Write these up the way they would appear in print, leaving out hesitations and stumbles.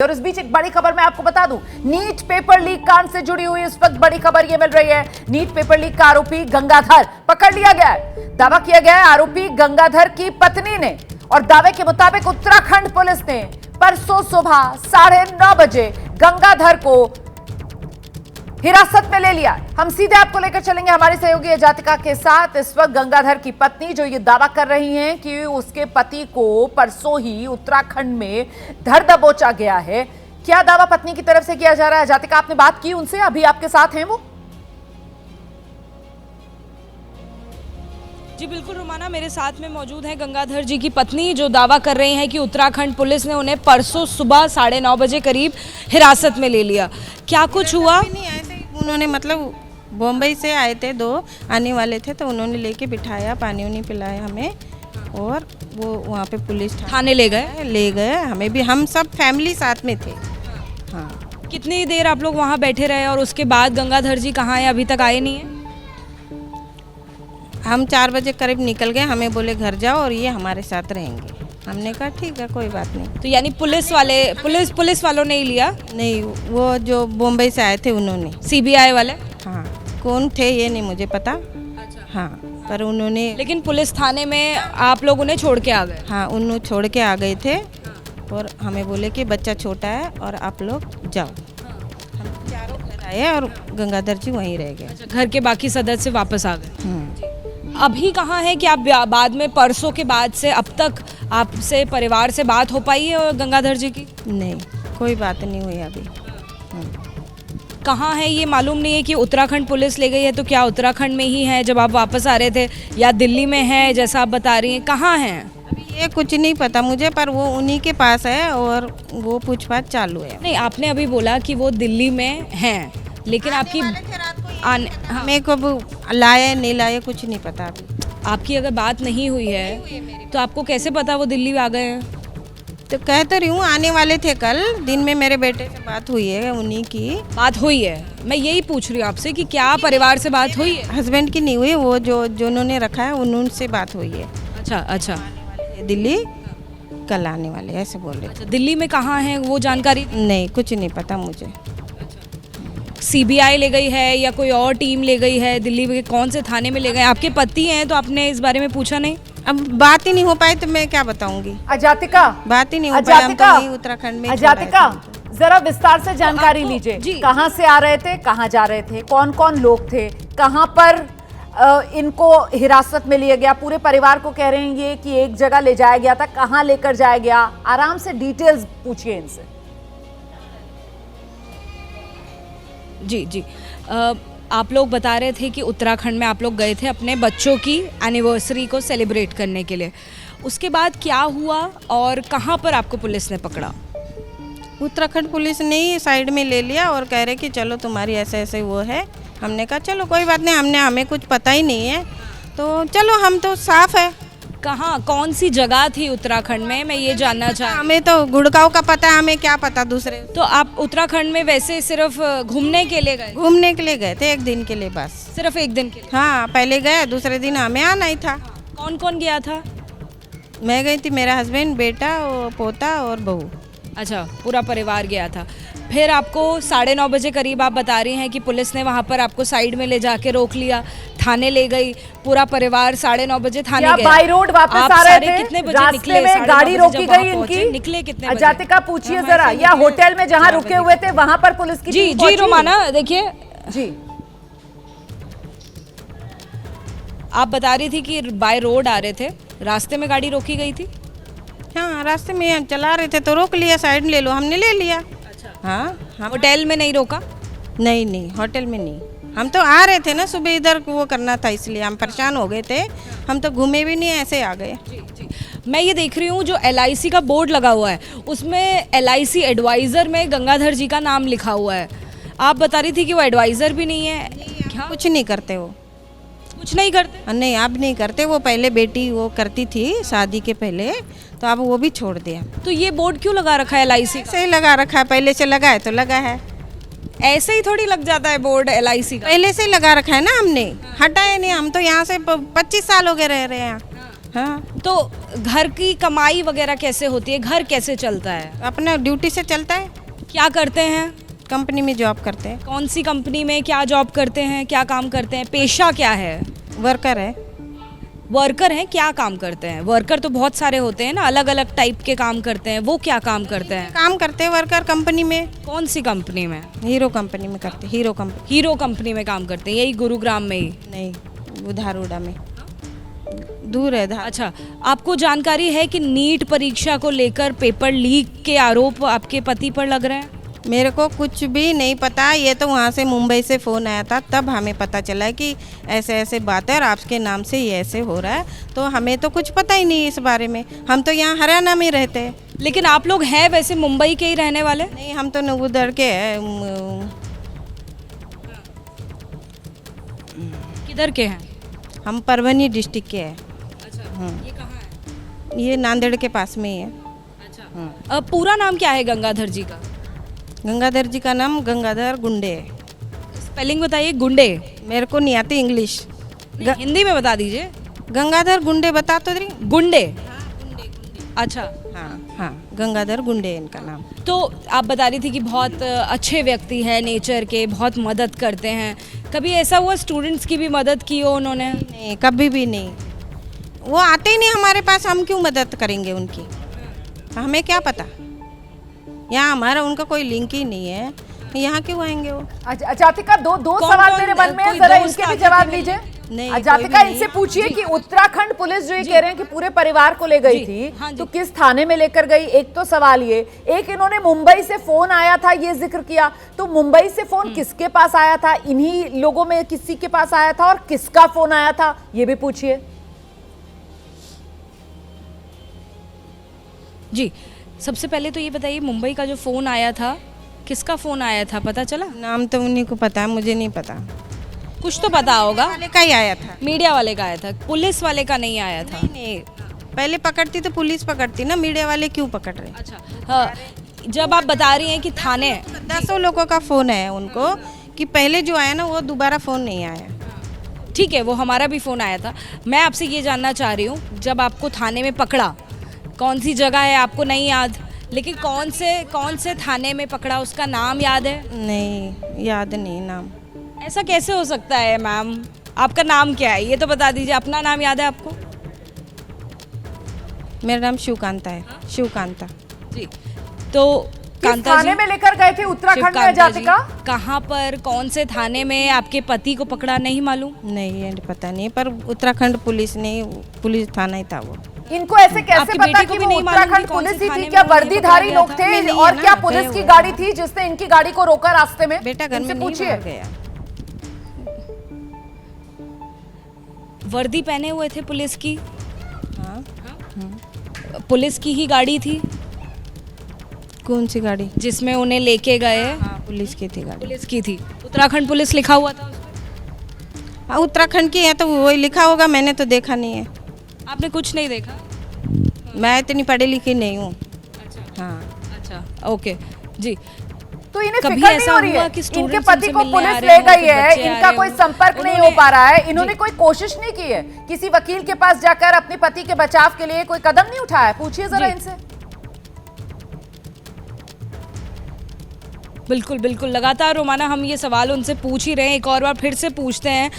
और इस बीच एक बड़ी खबर मैं आपको बता दूं, नीट पेपर लीक कांड से जुड़ी हुई इस वक्त बड़ी खबर यह मिल रही है। नीट पेपर लीक का आरोपी गंगाधर पकड़ लिया गया है। दावा किया गया है आरोपी गंगाधर की पत्नी ने, और दावे के मुताबिक उत्तराखंड पुलिस ने परसों सुबह 9:30 बजे गंगाधर को हिरासत में ले लिया। हम सीधे आपको लेकर चलेंगे हमारी सहयोगी अजातिका के साथ। इस वक्त गंगाधर की पत्नी जो ये दावा कर रही हैं कि उसके पति को परसों ही उत्तराखंड में धर दबोचा गया है। क्या दावा पत्नी की तरफ से किया जा रहा है? अजातिका, आपने बात की उनसे? अभी आपके साथ हैं वो? जी बिल्कुल रुमाना, मेरे साथ में मौजूद है गंगाधर जी की पत्नी, जो दावा कर रही हैं कि उत्तराखंड पुलिस ने उन्हें परसों सुबह 9:30 बजे करीब हिरासत में ले लिया। क्या कुछ हुआ? नहीं आए थे उन्होंने, मतलब बम्बई से आए थे, 2 आने वाले थे, तो उन्होंने लेके बिठाया, पानी उनी पिलाया हमें, और वो वहाँ पे पुलिस थाने ले गए हमें भी। हम सब फैमिली साथ में थे। हाँ। कितनी देर आप लोग वहाँ बैठे रहे और उसके बाद गंगाधर जी कहाँ हैं? अभी तक आए नहीं हैं? हम 4 बजे करीब निकल गए, हमें बोले घर जाओ और ये हमारे साथ रहेंगे। हमने कहा ठीक है, कोई बात नहीं। तो यानी पुलिस वालों ने ही लिया? नहीं, वो जो बम्बई से आए थे उन्होंने। सीबीआई वाले? हाँ, कौन थे ये नहीं मुझे पता। अच्छा। हाँ, पर उन्होंने, लेकिन पुलिस थाने में आप लोग उन्हें छोड़ के आ गए? हाँ, उन्होंने छोड़ के आ गए थे, और हमें बोले कि बच्चा छोटा है और आप लोग जाओ। हम चारों घर आए और गंगाधर जी वहीं रह गए। अच्छा, घर के बाकी सदस्य वापस आ गए। अभी कहाँ है कि आप बाद में परसों के बाद से अब तक आपसे परिवार से बात हो पाई है और गंगाधर जी की? नहीं, कोई बात नहीं हुई अभी। कहाँ है ये मालूम नहीं है कि उत्तराखंड पुलिस ले गई है, तो क्या उत्तराखंड में ही है जब आप वापस आ रहे थे, या दिल्ली में है जैसा आप बता रही हैं? कहाँ हैं अभी ये कुछ नहीं पता मुझे, पर वो उन्हीं के पास है और वो पूछताछ चालू है। नहीं, आपने अभी बोला कि वो दिल्ली में हैं, लेकिन आपकी मेरे को लाए नहीं लाए कुछ नहीं पता अभी। आपकी अगर बात नहीं हुई है तो आपको कैसे पता वो दिल्ली आ गए हैं? तो कह तो रही हूँ, आने वाले थे कल दिन में, मेरे बेटे से बात हुई है, उन्हीं की बात हुई है। मैं यही पूछ रही हूँ आपसे कि क्या परिवार से बात हुई है? हस्बैंड की नहीं हुई, वो जो उन्होंने रखा है उनसे बात हुई है। अच्छा। दिल्ली कल आने वाले ऐसे बोल रहे अच्छा, दिल्ली में कहाँ है वो जानकारी? नहीं, कुछ नहीं पता मुझे। सीबीआई ले गई है या कोई और टीम ले गई है? दिल्ली में कौन से थाने में ले गए? आपके पति हैं तो आपने इस बारे में पूछा नहीं? अब बात ही नहीं हो पाई तो मैं क्या बताऊंगी। अजातिका, बात ही नहीं हो पाई, हम तो वहीं उत्तराखंड में। अजातिका, जरा विस्तार से जानकारी लीजिए। कहाँ से आ रहे थे, कहाँ जा रहे थे, कौन कौन लोग थे, कहाँ पर इनको हिरासत में लिया गया? पूरे परिवार को कह रहे हैं ये कि एक जगह ले जाया गया था, कहाँ लेकर जाया गया? आराम से डिटेल्स पूछिए इनसे। जी आप लोग बता रहे थे कि उत्तराखंड में आप लोग गए थे अपने बच्चों की एनिवर्सरी को सेलिब्रेट करने के लिए। उसके बाद क्या हुआ और कहाँ पर आपको पुलिस ने पकड़ा? उत्तराखंड पुलिस ने ही साइड में ले लिया और कह रहे कि चलो तुम्हारी ऐसे ऐसे वो है। हमने कहा चलो कोई बात नहीं, हमें कुछ पता ही नहीं है, तो चलो हम तो साफ है। कहाँ, कौन सी जगह थी उत्तराखंड में, मैं ये जानना चाहती हूँ। हमें तो गुड़गांव का पता है, हमें क्या पता दूसरे। तो आप उत्तराखंड में वैसे सिर्फ घूमने के लिए गए? घूमने के लिए गए थे, 1 दिन के लिए बस। सिर्फ 1 दिन के लिए? हाँ, पहले गए, दूसरे दिन हमें आना ही था। कौन कौन गया था? मैं गई थी, मेरा हस्बैंड, बेटा और पोता और बहू। अच्छा, पूरा परिवार गया था। फिर आपको 9:30 बजे करीब आप बता रही हैं कि पुलिस ने वहाँ पर आपको साइड में ले जाके रोक लिया, थाने ले गई, पूरा परिवार 9:30 बजे थाने गया। बाई रोड वापस आ रहे थे? कितने बजे रास्ते निकले? में गाड़ी रोकी गई इनकी? निकले कितने बजे? अजातिका, पूछिए जरा, या होटल में जहाँ रुके हुए थे वहाँ पर पुलिस की टीम पहुंची? जी रोमाना, देखिए जी, आप बता रही थी कि बाय रोड आ रहे थे, रास्ते में गाड़ी रोकी गई थी? हाँ, रास्ते में हम चला रहे थे तो रोक लिया, साइड ले लो, हमने ले लिया। अच्छा। हाँ, होटल में नहीं रोका? नहीं, होटल में नहीं। हम तो आ रहे थे ना, सुबह इधर वो करना था, इसलिए हम परेशान हो गए थे। हम तो घूमे भी नहीं, ऐसे आ गए। जी। मैं ये देख रही हूँ जो LIC का बोर्ड लगा हुआ है, उसमें LIC एडवाइज़र में गंगाधर जी का नाम लिखा हुआ है। आप बता रही थी कि वो एडवाइज़र भी नहीं है। क्या? कुछ नहीं करते वो? कुछ नहीं करते? नहीं, अब नहीं करते। वो पहले बेटी वो करती थी शादी के पहले, तो अब वो भी छोड़ दिया। तो ये बोर्ड क्यों लगा रखा है LIC का? ऐसे ही लगा रखा है, पहले से लगा है तो लगा है। ऐसे ही थोड़ी लग जाता है बोर्ड LIC का? पहले से ही लगा रखा है ना, हमने हटाया नहीं। हम तो यहाँ से 25 साल हो गए रह रहे हैं। हाँ, तो घर की कमाई वगैरह कैसे होती है, घर कैसे चलता है? अपना ड्यूटी से चलता है। क्या करते हैं? कंपनी में जॉब करते हैं। कौन सी कंपनी में क्या जॉब करते हैं, क्या काम करते हैं, पेशा क्या है? वर्कर है। वर्कर हैं, क्या काम करते हैं? वर्कर तो बहुत सारे होते हैं ना, अलग अलग टाइप के काम करते हैं, वो क्या काम करते हैं? काम करते हैं वर्कर कंपनी में। कौन सी कंपनी में? हीरो कंपनी में करते, हीरो कंपनी। हीरो कंपनी में काम करते हैं, यही गुरुग्राम में ही? नहीं, उधारोड़ा में, दूर है धार। अच्छा, आपको जानकारी है कि नीट परीक्षा को लेकर पेपर लीक के आरोप आपके पति पर लग रहे हैं? मेरे को कुछ भी नहीं पता, ये तो वहाँ से मुंबई से फ़ोन आया था, तब हमें पता चला कि ऐसे ऐसे बात है और आपके नाम से ये ऐसे हो रहा है। तो हमें तो कुछ पता ही नहीं इस बारे में, हम तो यहाँ हरियाणा में रहते हैं। लेकिन आप लोग हैं वैसे मुंबई के ही रहने वाले? नहीं, हम तो उधर के हैं, किधर के हैं? हम परभनी डिस्ट्रिक्ट के हैं। अच्छा, ये कहाँ है? ये नांदेड़ के पास में ही है। अच्छा, पूरा नाम क्या है गंगाधर जी का? गंगाधर जी का नाम गंगाधर गुंडे है। स्पेलिंग बताइए। गुंडे? मेरे को नहीं आती इंग्लिश। हिंदी में बता दीजिए। गंगाधर गुंडे बता तो रही। गुंडे? अच्छा, हाँ हाँ, गंगाधर गुंडे इनका नाम। तो आप बता रही थी कि बहुत अच्छे व्यक्ति हैं, नेचर के, बहुत मदद करते हैं। कभी ऐसा हुआ स्टूडेंट्स की भी मदद की हो उन्होंने? नहीं, कभी भी नहीं। वो आते ही नहीं हमारे पास, हम क्यों मदद करेंगे उनकी? हमें क्या पता, यहाँ हमारा उनका कोई लिंक ही नहीं है, यहाँ क्यों आएंगे वो? जातिका, दो कौन- सवाल कौन- मेरे मन में है, कोई जरा दोस्त इनके भी आते जवाब थे लीजिए। नहीं, कोई जातिका, भी इनसे नहीं। पूछिए कि उत्तराखंड पुलिस जो ये कह रहे हैं कि पूरे परिवार को ले गई जी, थी, हाँ जी। तो किस थाने में लेकर गई? एक तो सवाल ये। एक, इन्होंने मुंबई से फोन आया था ये जिक्र किया, तो मुंबई से फोन किसके पास आया था? इन्हीं लोगों में किसी के पास आया था, और किसका फोन आया था ये भी पूछिए। जी, सबसे पहले तो ये बताइए, मुंबई का जो फ़ोन आया था, किसका फ़ोन आया था, पता चला? नाम तो उन्हीं को पता है, मुझे नहीं पता। कुछ तो पता होगा। वाले का ही आया था। मीडिया वाले का आया था, पुलिस वाले का नहीं आया था। नहीं, पहले पकड़ती तो पुलिस पकड़ती ना, मीडिया वाले क्यों पकड़ रहे? अच्छा, हाँ, जब आप बता रही हैं कि थाने, 10 लोगों का फ़ोन है उनको, कि पहले जो आया ना वो दोबारा फ़ोन नहीं आया। ठीक है, वो हमारा भी फ़ोन आया था। मैं आपसे ये जानना चाह रही हूँ, जब आपको थाने में पकड़ा, कौन सी जगह है आपको नहीं याद, लेकिन कौन से थाने में पकड़ा उसका नाम याद है? नहीं, याद नहीं नाम। ऐसा कैसे हो सकता है मैम? आपका नाम क्या है ये तो बता दीजिए, अपना नाम याद है आपको? मेरा नाम शिवकांता है, शिवकांता। जी, तो किस कांता थाने जी, में लेकर गए थे उत्तराखंड में शिवकांता जी, जातिका? कहाँ पर, कौन से थाने में आपके पति को पकड़ा, नहीं मालूम? नहीं, ये पता नहीं, पर उत्तराखंड पुलिस ने, पुलिस थाना ही था वो। इनको ऐसे कैसे आपकी पता बेटी कि को भी वो नहीं मालूम उत्तराखंड कि कौन से पुलिस ही थाने थी? में क्या उन्हें वर्दीधारी पकड़ा लोग गया थे? था? नहीं और है क्या ना, पुलिस गए की हुए गाड़ी हैं। थी जिसने इनकी गाड़ी को रोका रास्ते में? बेटा घर इनसे में नहीं पूछिए। बाहर गया। वर्दी पहने हुए थे पुलिस की? हाँ, पुलिस की ही गाड़ी थी कौन सी गाड़ी? जिसमें उन्हें लेके गए? हाँ, पुलिस की थी गाड़ी। पुलिस की थी, उत्तराखंड पुलिस लिखा हुआ था उस पे? हाँ, उत्तराखंड की है तो वही लिखा होगा, मैंने तो देखा नहीं है। आपने कुछ नहीं देखा? मैं इतनी पढ़ी लिखी नहीं हूँ। अच्छा, हाँ, अच्छा, ओके जी। तो इन्हें कभी फिक्र नहीं ऐसा हो रही हुआ है? कि इनके students पति उनसे को मिलने आ पुलिस रहे ले हों, गई फिर है, बच्चे आ इनका रहे कोई हों। संपर्क नहीं हो उन्होंने- पा रहा है, इन्होंने जी। कोई कोशिश नहीं की है किसी वकील के पास जाकर अपने पति के बचाव के लिए कोई कदम नहीं उठाया? पूछिए जरा जी। इनसे। बिल्कुल बिल्कुल, लगातार रोमाना हम ये सवाल उनसे पूछ ही रहे हैं, एक और बार फिर से पूछते हैं।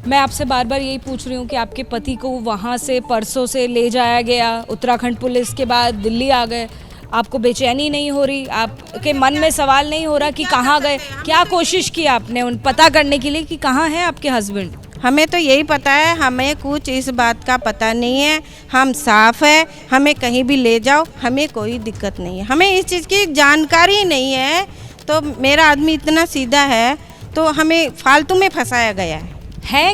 मैं आपसे बार बार यही पूछ रही हूँ कि आपके पति को वहाँ से परसों से ले जाया गया, उत्तराखंड पुलिस के बाद दिल्ली आ गए, आपको बेचैनी नहीं हो रही? आपके मन में सवाल नहीं हो रहा कि कहाँ गए? क्या कोशिश की आपने उन पता करने के लिए कि कहाँ हैं आपके हस्बैंड? हमें तो यही पता है, हमें कुछ इस बात का पता नहीं है। हम साफ है, हमें कहीं भी ले जाओ, हमें कोई दिक्कत नहीं है, हमें इस चीज़ की जानकारी नहीं है। तो मेरा आदमी इतना सीधा है, तो हमें फालतू में फंसाया गया है।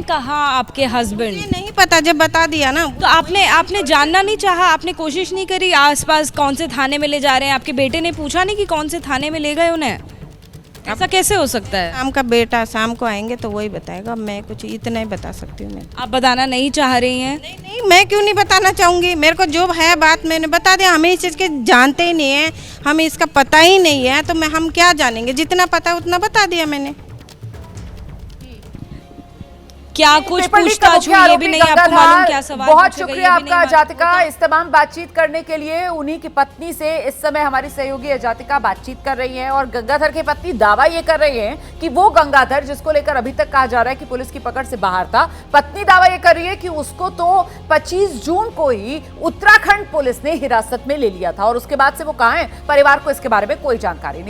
कहाँ आपके हस्बैंड? ये नहीं पता, जब बता दिया ना। तो आपने जानना नहीं चाहा? आपने कोशिश नहीं करी आसपास कौन से थाने में ले जा रहे हैं? आपके बेटे ने पूछा नहीं कि कौन से थाने में ले गए उन्हें? ऐसा कैसे हो सकता है? शाम का बेटा शाम को आएंगे तो वही बताएगा, मैं कुछ इतना ही बता सकती हूँ। मैं आप बताना नहीं चाह रही हैं? नहीं नहीं, मैं क्यों नहीं बताना चाहूँगी? मेरे को जो है बात मैंने बता दिया, हमें इस चीज़ के जानते ही नहीं है, हमें इसका पता ही नहीं है, तो हम क्या जानेंगे? जितना पता उतना बता दिया मैंने। क्या कुछ पेपर लीक पूछताछ का हुई ये मुख्य भी आरोपी नहीं आपको गंगाधर, मालूम, क्या सवाल बहुत पूछे गए शुक्रिया ये भी नहीं आपका मालूम जातिका, होता। इस तमाम बातचीत करने के लिए। उन्हीं की पत्नी से इस समय हमारी सहयोगी जातिका बातचीत कर रही हैं और गंगाधर की पत्नी दावा ये कर रही है कि वो गंगाधर, जिसको लेकर अभी तक कहा जा रहा है कि पुलिस की पकड़ से बाहर था, पत्नी दावा ये कर रही है कि उसको तो 25 जून को ही उत्तराखंड पुलिस ने हिरासत में ले लिया था और उसके बाद से वो कहां है, परिवार को इसके बारे में कोई जानकारी नहीं।